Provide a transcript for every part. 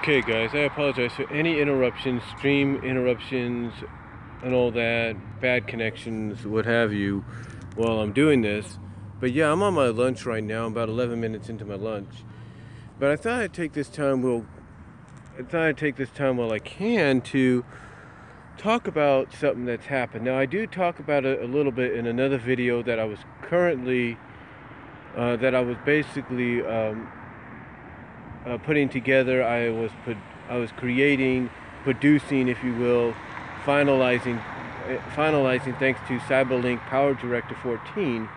Okay guys, I apologize for any interruptions, stream interruptions and all that, bad connections, what have you, while I'm doing this. But yeah, I'm on my lunch right now. I'm about 11 minutes into my lunch. But I thought I'd take this time while I can to talk about something that's happened. Now I do talk about it a little bit in another video that I was currently basically putting together. I was creating, producing, if you will, finalizing thanks to CyberLink Power Director 14.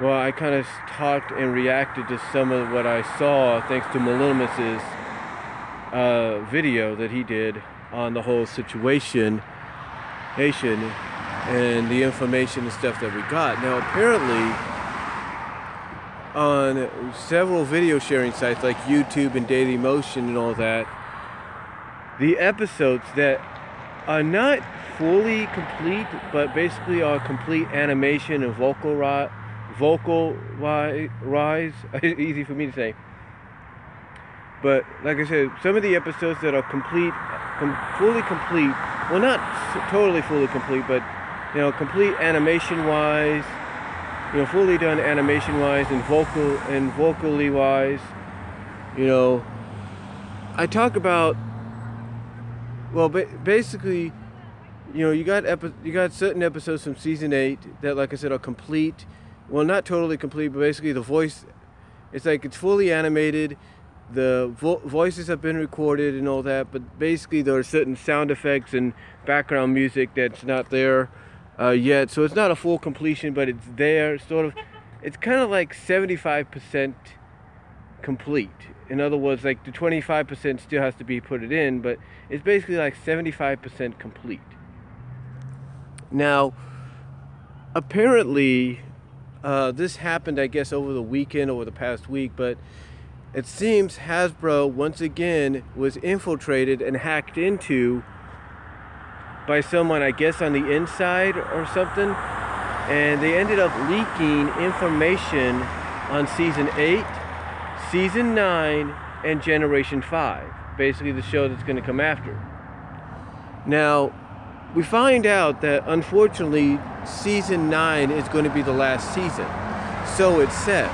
Well, I kind of talked and reacted to some of what I saw thanks to Malinimus's video that he did on the whole situation and the information and stuff that we got. Now apparently on several video sharing sites like YouTube and Dailymotion and all that, the episodes that are not fully complete but basically are complete animation and vocal rise, easy for me to say, but like I said, some of the episodes that are fully complete, well, not totally fully complete, but complete animation wise, fully done animation wise and vocally wise. I talk about, well, basically, you got certain episodes from season 8 that, like I said, are complete. Well, not totally complete, but basically the voice, it's like it's fully animated. The voices have been recorded and all that, but basically there are certain sound effects and background music that's not there yet. So it's not a full completion, but it's there, sort of. It's kind of like 75% complete. In other words, like the 25% still has to be put it in, but it's basically like 75% complete. Now, apparently, this happened, I guess, over the weekend, over the past week, but it seems Hasbro once again was infiltrated and hacked into by someone, I guess, on the inside or something, and they ended up leaking information on season 8, season 9, and Generation 5, basically the show that's going to come after. Now, we find out that unfortunately season 9 is going to be the last season, so it says.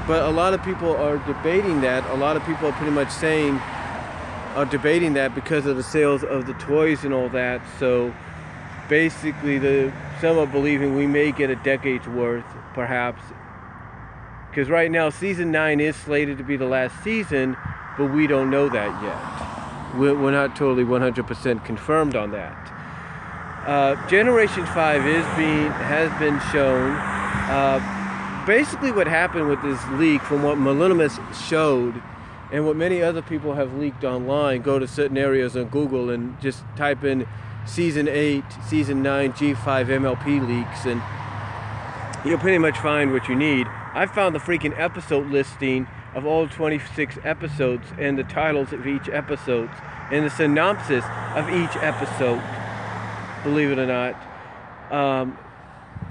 But a lot of people are debating that. A lot of people are pretty much debating that because of the sales of the toys and all that. So basically some are believing we may get a decade's worth, perhaps. Because right now season 9 is slated to be the last season, but we don't know that yet. We're not totally 100% confirmed on that. Generation 5 has been shown. Basically what happened with this leak, from what Malinimus showed and what many other people have leaked online, go to certain areas on Google and just type in season 8, season 9 G5 MLP leaks, and you'll pretty much find what you need. I found the freaking episode listing of all 26 episodes and the titles of each episode and the synopsis of each episode, believe it or not,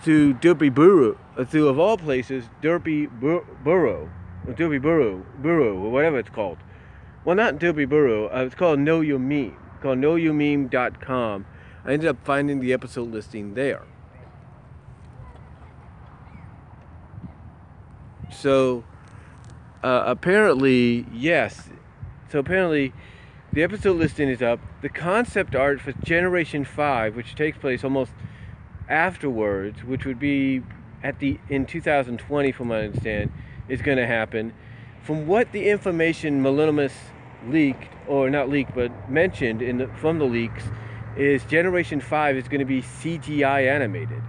to Derpy Burrow, of all places, Derpy Burrow, or whatever it's called. Well, not Derpy Burrow, it's called Know Your Meme, called knowyourmeme.com. I ended up finding the episode listing there. So, apparently, yes. So apparently, the episode listing is up. The concept art for Generation 5, which takes place almost afterwards, which would be in 2020, from what I understand, is going to happen. From what the information Malinimus leaked, or not leaked, but mentioned from the leaks, is Generation 5 is going to be CGI animated.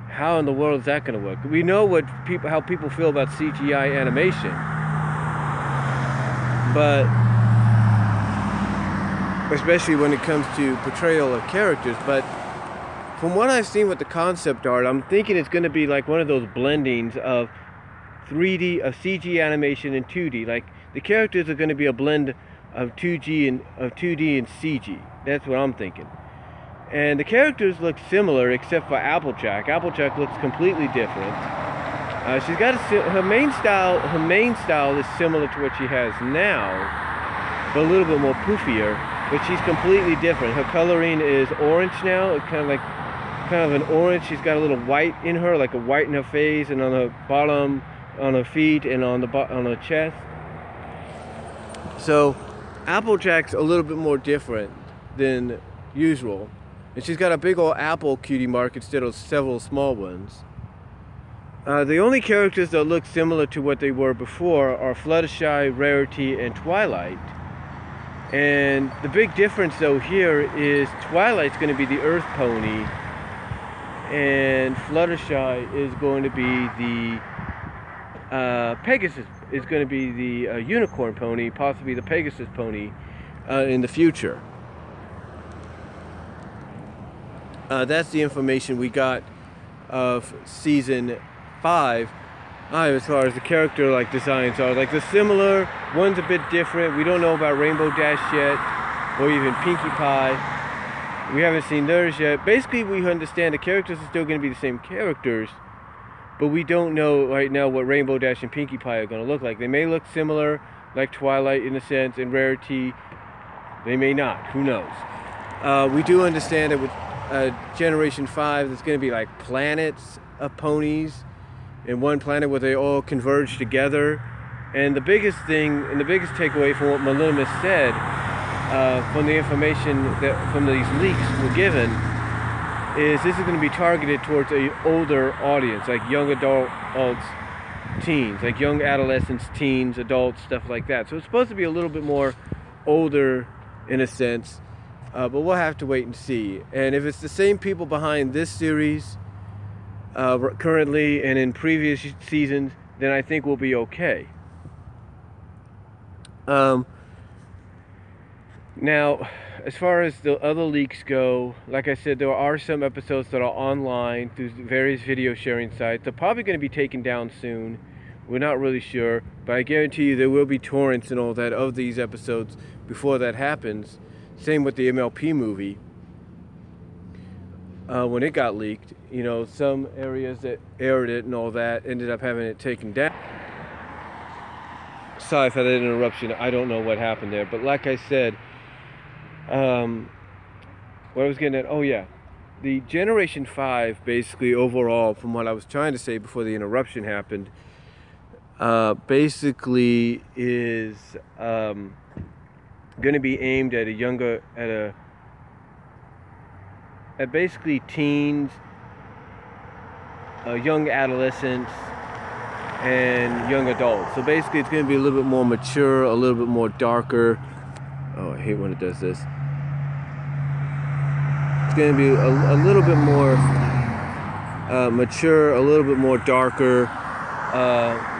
How in the world is that going to work? We know how people feel about CGI animation, but especially when it comes to portrayal of characters. But from what I've seen with the concept art, I'm thinking it's going to be like one of those blendings of 3D, of CG animation and 2D. Like the characters are going to be a blend of 2D and CG. That's what I'm thinking. And the characters look similar except for Applejack. Applejack looks completely different. She's got her main style. Her main style is similar to what she has now, but a little bit more poofier. But she's completely different. Her coloring is orange now. It's kind of an orange. She's got a little white in her, like a white in her face, and on her bottom, on her feet, and on her chest. So Applejack's a little bit more different than usual, and she's got a big old apple cutie mark instead of several small ones. The only characters that look similar to what they were before are Fluttershy, Rarity, and Twilight. And the big difference though here is Twilight's going to be the Earth Pony, and Fluttershy is going to be the Pegasus, is going to be the Unicorn Pony, possibly the Pegasus Pony in the future. That's the information we got of season 5. As far as the character designs are, they're similar. One's a bit different. We don't know about Rainbow Dash yet, or even Pinkie Pie. We haven't seen theirs yet. Basically, we understand the characters are still going to be the same characters, but we don't know right now what Rainbow Dash and Pinkie Pie are going to look like. They may look similar, like Twilight in a sense, and Rarity. They may not. Who knows? We do understand that with Generation 5, there's going to be planets of ponies, and one planet where they all converge together. And the biggest thing, and the biggest takeaway from what Maluma said, from the information that from these leaks were given, is this is going to be targeted towards an older audience, like young adults, teens, like young adolescents, teens, adults, stuff like that. So it's supposed to be a little bit more older in a sense, but we'll have to wait and see. And if it's the same people behind this series currently and in previous seasons, then I think we'll be okay. Now, as far as the other leaks go, like I said, there are some episodes that are online through various video sharing sites. They're probably going to be taken down soon. We're not really sure, but I guarantee you there will be torrents and all that of these episodes before that happens. Same with the MLP movie. When it got leaked, you know, some areas that aired it and all that ended up having it taken down. Sorry for that interruption. I don't know what happened there, but like I said, what I was getting at, oh yeah, the Generation 5 basically overall, from what I was trying to say before the interruption happened, basically is going to be aimed at at basically teens, young adolescents, and young adults. So basically it's going to be a little bit more mature, a little bit more darker. Oh, I hate when it does this. It's going to be a little bit more mature, a little bit more darker.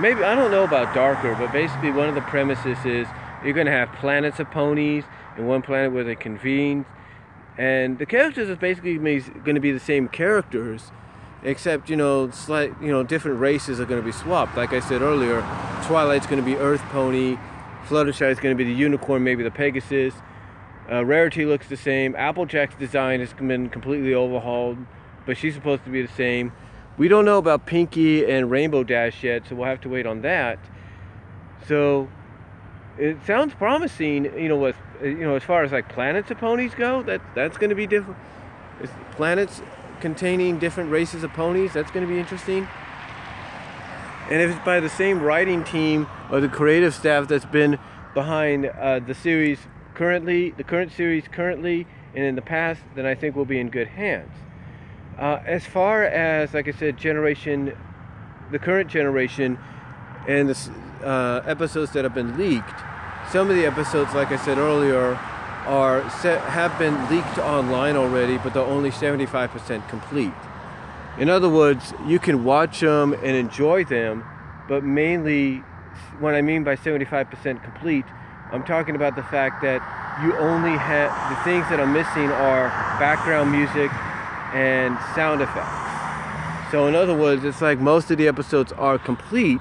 Maybe, I don't know about darker, but basically one of the premises is you're going to have planets of ponies and one planet where they convene. And the characters are basically going to be the same characters, except, different races are going to be swapped. Like I said earlier, Twilight's going to be Earth Pony, Fluttershy is going to be the Unicorn, maybe the Pegasus. Rarity looks the same. Applejack's design has been completely overhauled, but she's supposed to be the same. We don't know about Pinkie and Rainbow Dash yet, so we'll have to wait on that. So it sounds promising, as far as planets of ponies go. That's going to be different. It's planets containing different races of ponies. That's going to be interesting. And if it's by the same writing team or the creative staff that's been behind the series currently, the current series currently, and in the past, then I think we'll be in good hands. As far as, like I said, the current generation, and the episodes that have been leaked, some of the episodes, like I said earlier, have been leaked online already, but they're only 75% complete. In other words, you can watch them and enjoy them, but mainly, what I mean by 75% complete, I'm talking about the fact that you only have, the things that are missing are background music and sound effects. So in other words, it's like most of the episodes are complete.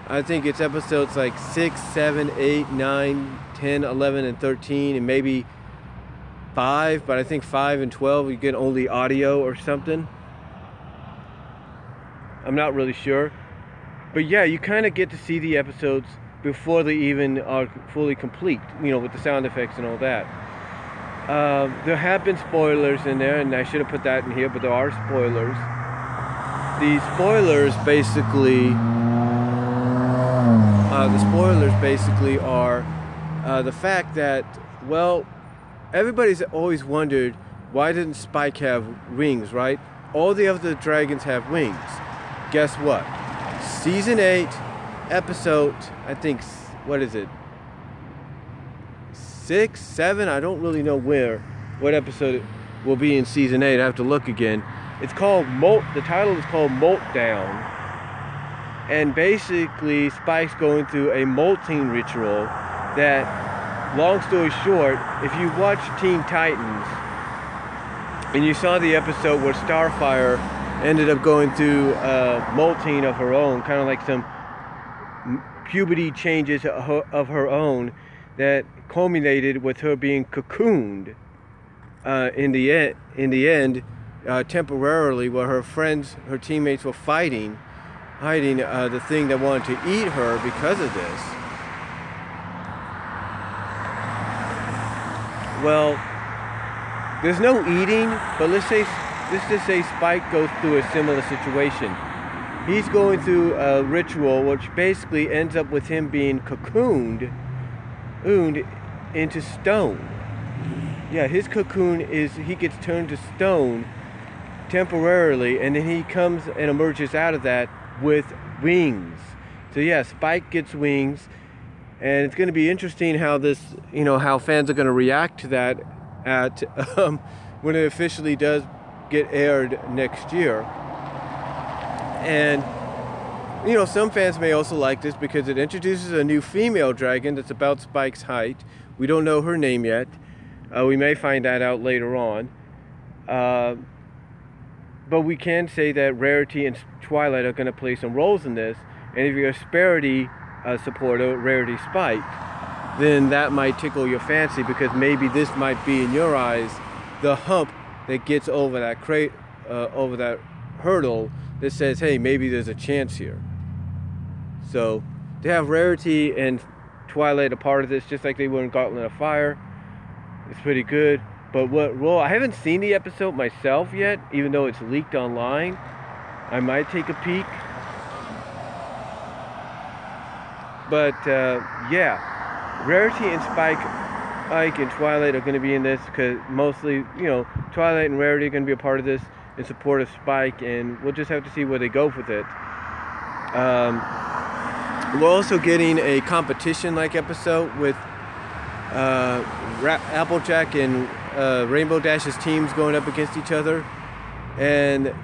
I think it's episodes 6, 7, 8, 9, 10, 11, and 13, and maybe 5, but I think 5 and 12 you get only audio or something. I'm not really sure. But yeah, you kind of get to see the episodes before they even are fully complete, you know, with the sound effects and all that. There have been spoilers in there, and I should have put that in here, but there are spoilers. The spoilers basically are the fact that, well, everybody's always wondered, why didn't Spike have wings, right? All the other dragons have wings. Guess what? Season 8, episode, I think, what is it? 6, 7? I don't really know what episode it will be in season 8. I have to look again. It's called the title is called Moltdown. And basically, Spike's going through a molting ritual that, long story short, if you watch Teen Titans, and you saw the episode where Starfire ended up going through molting of her own, kind of like some puberty changes of her own that culminated with her being cocooned in the end, temporarily, where her teammates were hiding the thing that wanted to eat her because of this. Well, there's no eating, but let's just say Spike goes through a similar situation. He's going through a ritual which basically ends up with him being cocooned into stone. Yeah, his cocoon he gets turned to stone temporarily, and then he comes and emerges out of that with wings. So yeah, Spike gets wings, and it's going to be interesting how how fans are going to react to that when it officially does get aired next year. And some fans may also like this because it introduces a new female dragon that's about Spike's height. We don't know her name yet. We may find that out later on. But we can say that Rarity and Twilight are going to play some roles in this. And if you're a Sparity supporter, Rarity Spike, then that might tickle your fancy, because maybe this might be, in your eyes, the hump that gets over that hurdle that says, hey, maybe there's a chance here. So to have Rarity and Twilight a part of this, just like they were in Gauntlet of Fire, it's pretty good. But I haven't seen the episode myself yet, even though it's leaked online. I might take a peek. But yeah, Rarity and Spike and Twilight are going to be in this, because mostly, Twilight and Rarity are going to be a part of this in support of Spike, and we'll just have to see where they go with it. We're also getting a competition-like episode with Applejack and Rainbow Dash's teams going up against each other. And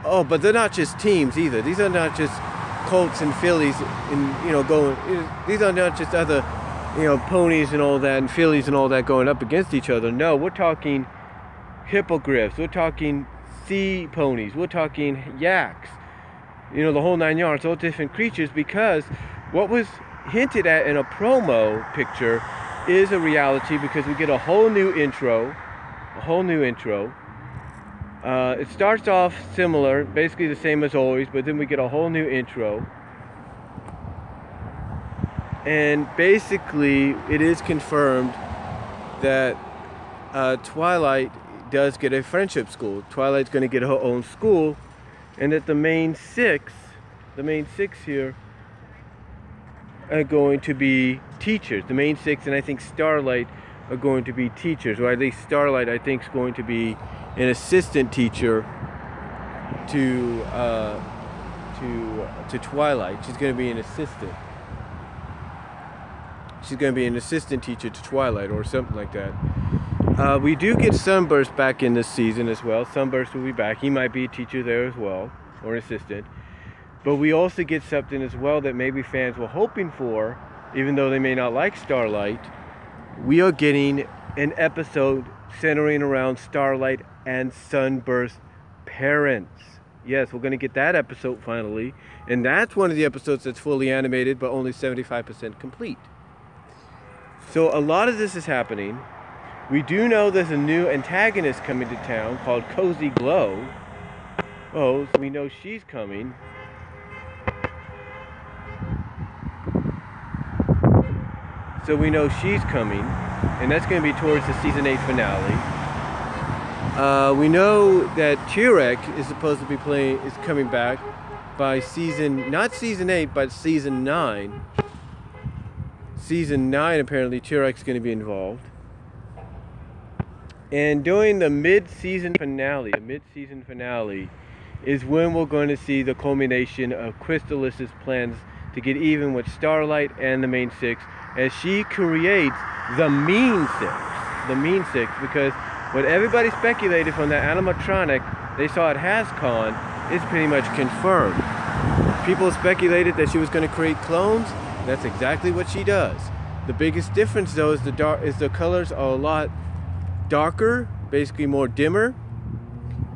but they're not just teams either. These are not just Colts and fillies, and these are not just other ponies and all that, and fillies and all that going up against each other. No, we're talking hippogriffs, we're talking sea ponies, we're talking yaks, the whole 9 yards, all different creatures, because what was hinted at in a promo picture is a reality, because we get a whole new intro. It starts off similar, basically the same as always, but then we get a whole new intro. And basically, it is confirmed that Twilight does get a friendship school. Twilight's going to get her own school, and that the main six here are going to be teachers. The main six, and I think Starlight, are going to be teachers, or at least Starlight, I think, is going to be an assistant teacher to Twilight. She's going to be an assistant. She's going to be an assistant teacher to Twilight, or something like that. We do get Sunburst back in this season as well. Sunburst will be back. He might be a teacher there as well, or an assistant. But we also get something as well that maybe fans were hoping for, even though they may not like Starlight. We are getting an episode centering around Starlight and Sunburst's parents. Yes, we're going to get that episode finally. And that's one of the episodes that's fully animated, but only 75% complete. So a lot of this is happening. We do know there's a new antagonist coming to town called Cozy Glow. Oh, so we know she's coming. So we know she's coming, and that's going to be towards the season 8 finale. We know that Turek is supposed to be coming back by not season 8, but season 9. Season 9, apparently, Turek's going to be involved. And during the mid-season finale, is when we're going to see the culmination of Crystallis's plans to get even with Starlight and the main six, as she creates the Mean Six, because what everybody speculated from the animatronic they saw at HasCon is pretty much confirmed. People speculated that she was going to create clones. That's exactly what she does. The biggest difference, though, is the colors are a lot darker, basically more dimmer,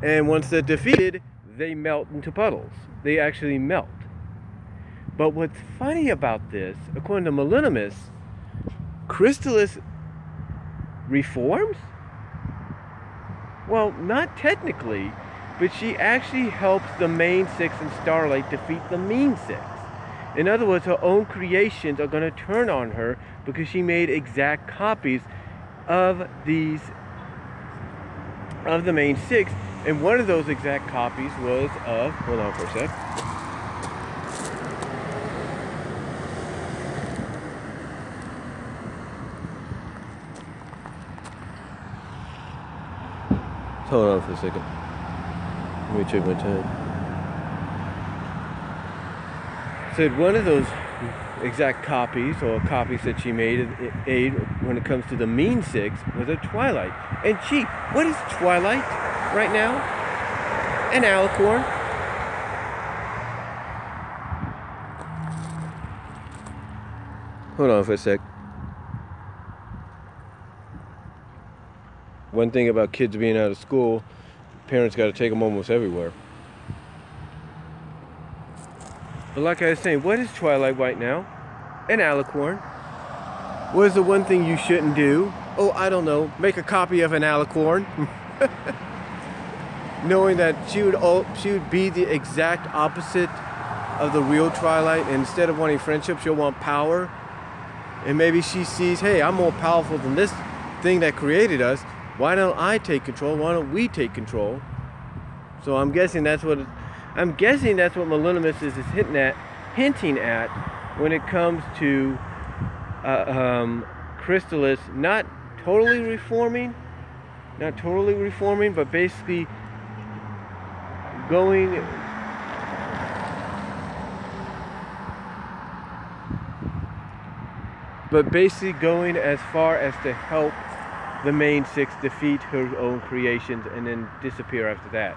and once they're defeated, they melt into puddles. They actually melt. But what's funny about this, according to Millenniumus, Crystallis reforms? Well, not technically, but she actually helps the main six and Starlight defeat the Mean Six. In other words, her own creations are going to turn on her because she made exact copies of the main six, and one of those exact copies was of, hold on for a sec. Hold on for a second. Let me check my time. Said one of those exact copies, or copies that she made when it comes to the Mean Six, was a Twilight. And gee, what is Twilight right now? An alicorn. Hold on for a sec. One thing about kids being out of school, parents got to take them almost everywhere. But like I was saying, what is Twilight right now? An alicorn. What is the one thing you shouldn't do? Oh, I don't know. Make a copy of an alicorn. Knowing that she would be the exact opposite of the real Twilight. And instead of wanting friendship, she'll want power. And maybe she sees, hey, I'm more powerful than this thing that created us. Why don't I take control? Why don't we take control? So I'm guessing that's what Millenniumus is hinting at when it comes to Crystallis not totally reforming, but basically going as far as to help the main six defeat her own creations and then disappear after that.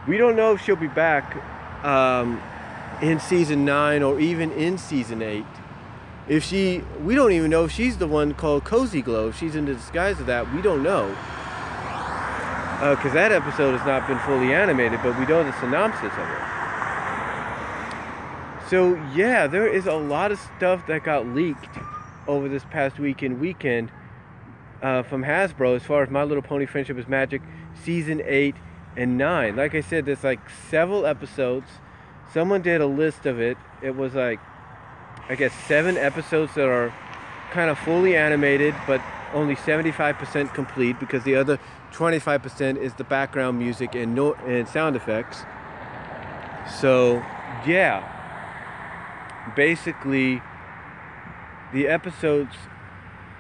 We don't know if she'll be back in season 9 or even in season 8. We don't even know if she's the one called Cozy Glow. If she's in the disguise of that, we don't know. Because that episode has not been fully animated, but we know the synopsis of it. So yeah, there is a lot of stuff that got leaked over this past weekend from Hasbro as far as My Little Pony Friendship is Magic season 8 and 9. Like I said, there's like several episodes. Someone did a list of it. It was like, I guess, 7 episodes that are kind of fully animated, but only 75% complete because the other 25% is the background music and sound effects. So yeah, basically the episodes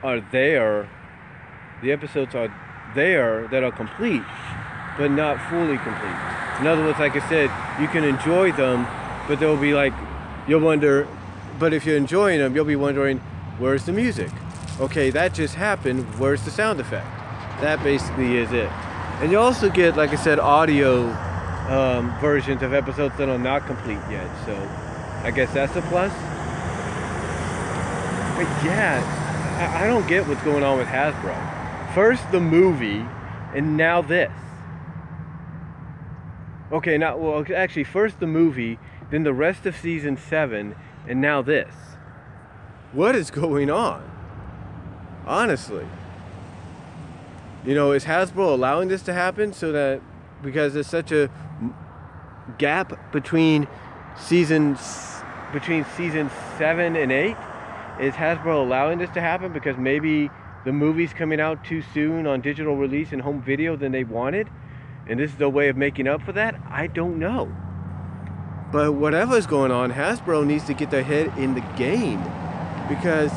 are there. The episodes are there that are complete, but not fully complete. In other words, like I said, you can enjoy them, but they'll be like, you'll wonder, but if you're enjoying them, you'll be wondering, where's the music? Okay, that just happened, where's the sound effect? That basically is it. And you also get, like I said, audio versions of episodes that are not complete yet, so I guess that's a plus. But yeah, I don't get what's going on with Hasbro. First the movie, and now this. Okay, actually, first the movie, then the rest of season 7, and now this. What is going on? Honestly. You know, is Hasbro allowing this to happen so that, because it's such a gap between season 7 and 8? Is Hasbro allowing this to happen because maybe the movie's coming out too soon on digital release and home video than they wanted, and this is a way of making up for that? I don't know. But whatever's going on, Hasbro needs to get their head in the game, because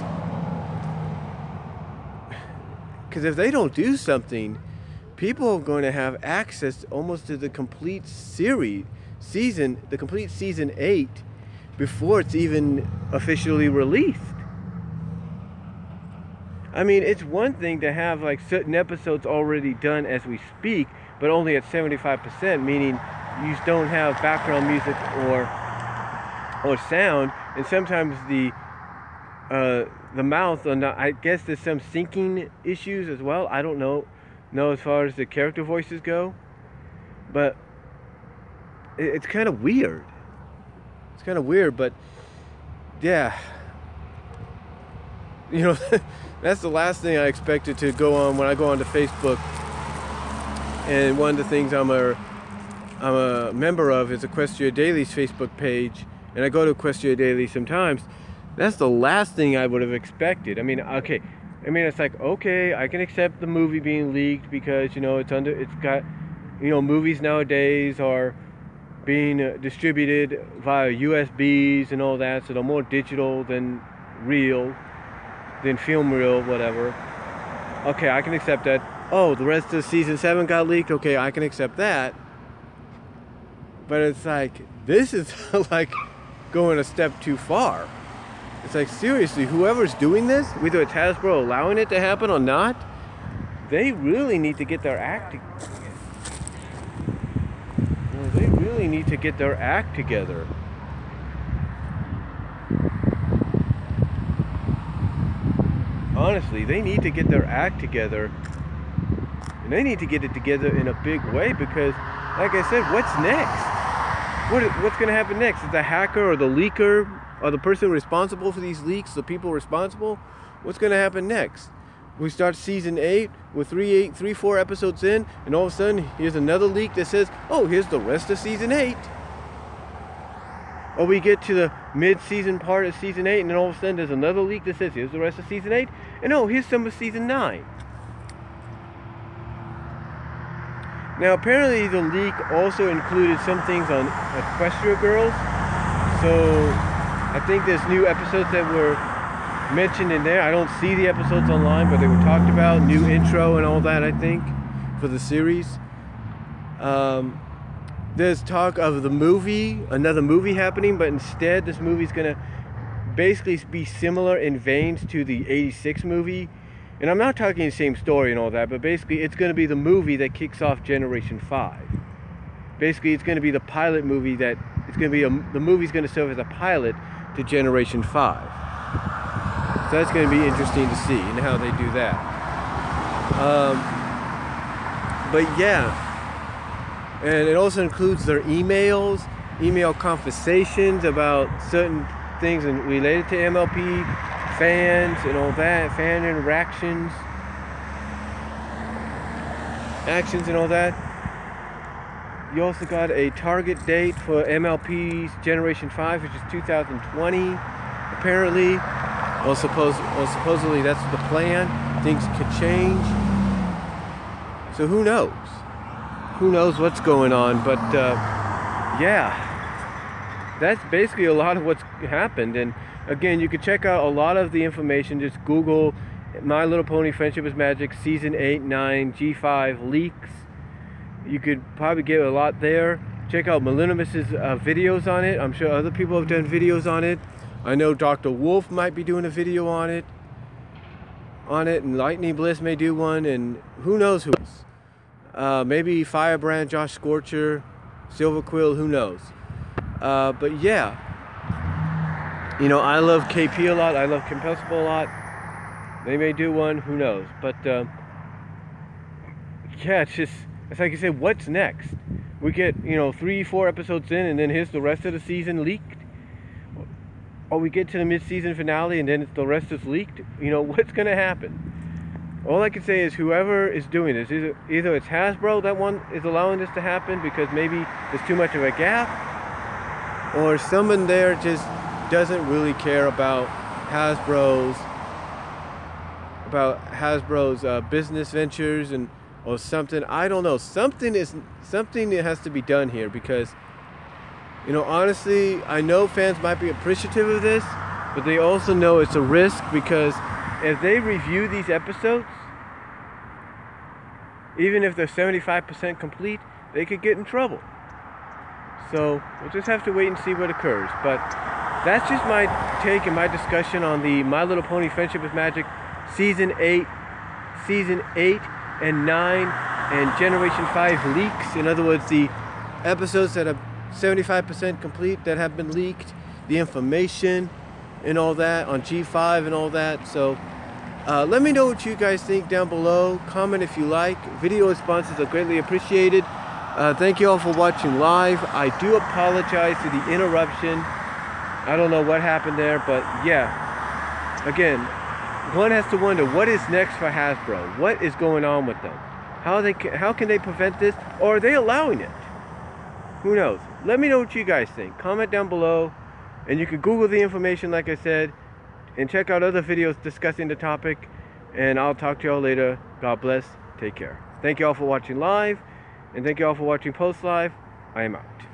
if they don't do something, people are going to have access almost to the complete season 8 before it's even officially released. I mean, it's one thing to have like certain episodes already done as we speak, but only at 75%, meaning you don't have background music or sound, and sometimes the mouth, I guess there's some syncing issues as well. I don't know as far as the character voices go, but it's kind of weird. It's kind of weird, but yeah, you know, that's the last thing I expected to go on when I go onto Facebook. And one of the things I'm a member of is Equestria Daily's Facebook page, and I go to Equestria Daily sometimes. That's the last thing I would have expected. I mean, okay, it's like, okay, I can accept the movie being leaked because, you know, it's got, you know, movies nowadays are being distributed via USBs and all that, so they're more digital than film reel, whatever. Okay, I can accept that. Oh, the rest of season 7 got leaked. Okay, I can accept that. But it's like, this is like going a step too far. It's like, seriously, whoever's doing this, whether it's Hasbro allowing it to happen or not, they really need to get their act together. They really need to get their act together. Honestly, they need to get their act together. And they need to get it together in a big way, because, like I said, what's next? What's going to happen next? Is the hacker or the leaker or the person responsible for these leaks, the people responsible? What's going to happen next? We start season 8 with 4 episodes in, and all of a sudden here's another leak that says, oh, here's the rest of season 8. Or we get to the mid-season part of season 8, and then all of a sudden there's another leak that says, here's the rest of season 8, and oh, here's some of season 9. Now, apparently the leak also included some things on Equestria Girls, so I think there's new episodes that were mentioned in there. I don't see the episodes online, but they were talked about, new intro and all that, I think, for the series. There's talk of the movie, another movie happening, but instead this movie's gonna basically be similar in veins to the 86 movie. And I'm not talking the same story and all that, but basically it's gonna be the movie that kicks off Generation 5. Basically it's gonna be the pilot movie that, the movie's gonna serve as a pilot to Generation 5. So that's gonna be interesting to see and how they do that. But yeah. And it also includes their email conversations about certain things related to MLP, fans and all that, fan interactions, actions and all that. You also got a target date for MLP's Generation 5, which is 2020, apparently. Well, supposedly that's the plan. Things could change. So who knows? Who knows what's going on, but yeah, that's basically a lot of what's happened. And again, you can check out a lot of the information. Just Google My Little Pony Friendship is Magic Season 8, 9, G5 leaks. You could probably get a lot there. Check out Melinimus's videos on it. I'm sure other people have done videos on it. I know Dr. Wolf might be doing a video on it, and Lightning Bliss may do one, and who knows who else. Maybe Firebrand, Josh Scorcher, Silver Quill, who knows. But yeah, you know, I love KP a lot, I love Compulsible a lot. They may do one, who knows. But yeah, it's like I said, what's next? We get, you know, 3-4 episodes in, and then here's the rest of the season leaked. Or we get to the mid-season finale, and then the rest is leaked. You know, what's going to happen? All I can say is whoever is doing this, either it's Hasbro that one is allowing this to happen because maybe there's too much of a gap, or someone there just doesn't really care about Hasbro's business ventures or something. I don't know. Something that has to be done here because, you know, honestly, I know fans might be appreciative of this, but they also know it's a risk because if they review these episodes, even if they're 75% complete, they could get in trouble. So we'll just have to wait and see what occurs. But that's just my take and my discussion on the My Little Pony Friendship with Magic Season 8 and 9 and Generation 5 leaks. In other words, the episodes that are 75% complete that have been leaked, the information and all that on G5 and all that. So let me know what you guys think down below. Comment if you like. Video responses are greatly appreciated. Thank you all for watching live. I do apologize for the interruption. I don't know what happened there, but yeah. Again, one has to wonder what is next for Hasbro. What is going on with them? How can they prevent this? Or are they allowing it? Who knows? Let me know what you guys think. Comment down below. And you can Google the information, like I said, and check out other videos discussing the topic. And I'll talk to y'all later. God bless. Take care. Thank you all for watching live. And thank you all for watching post live. I am out.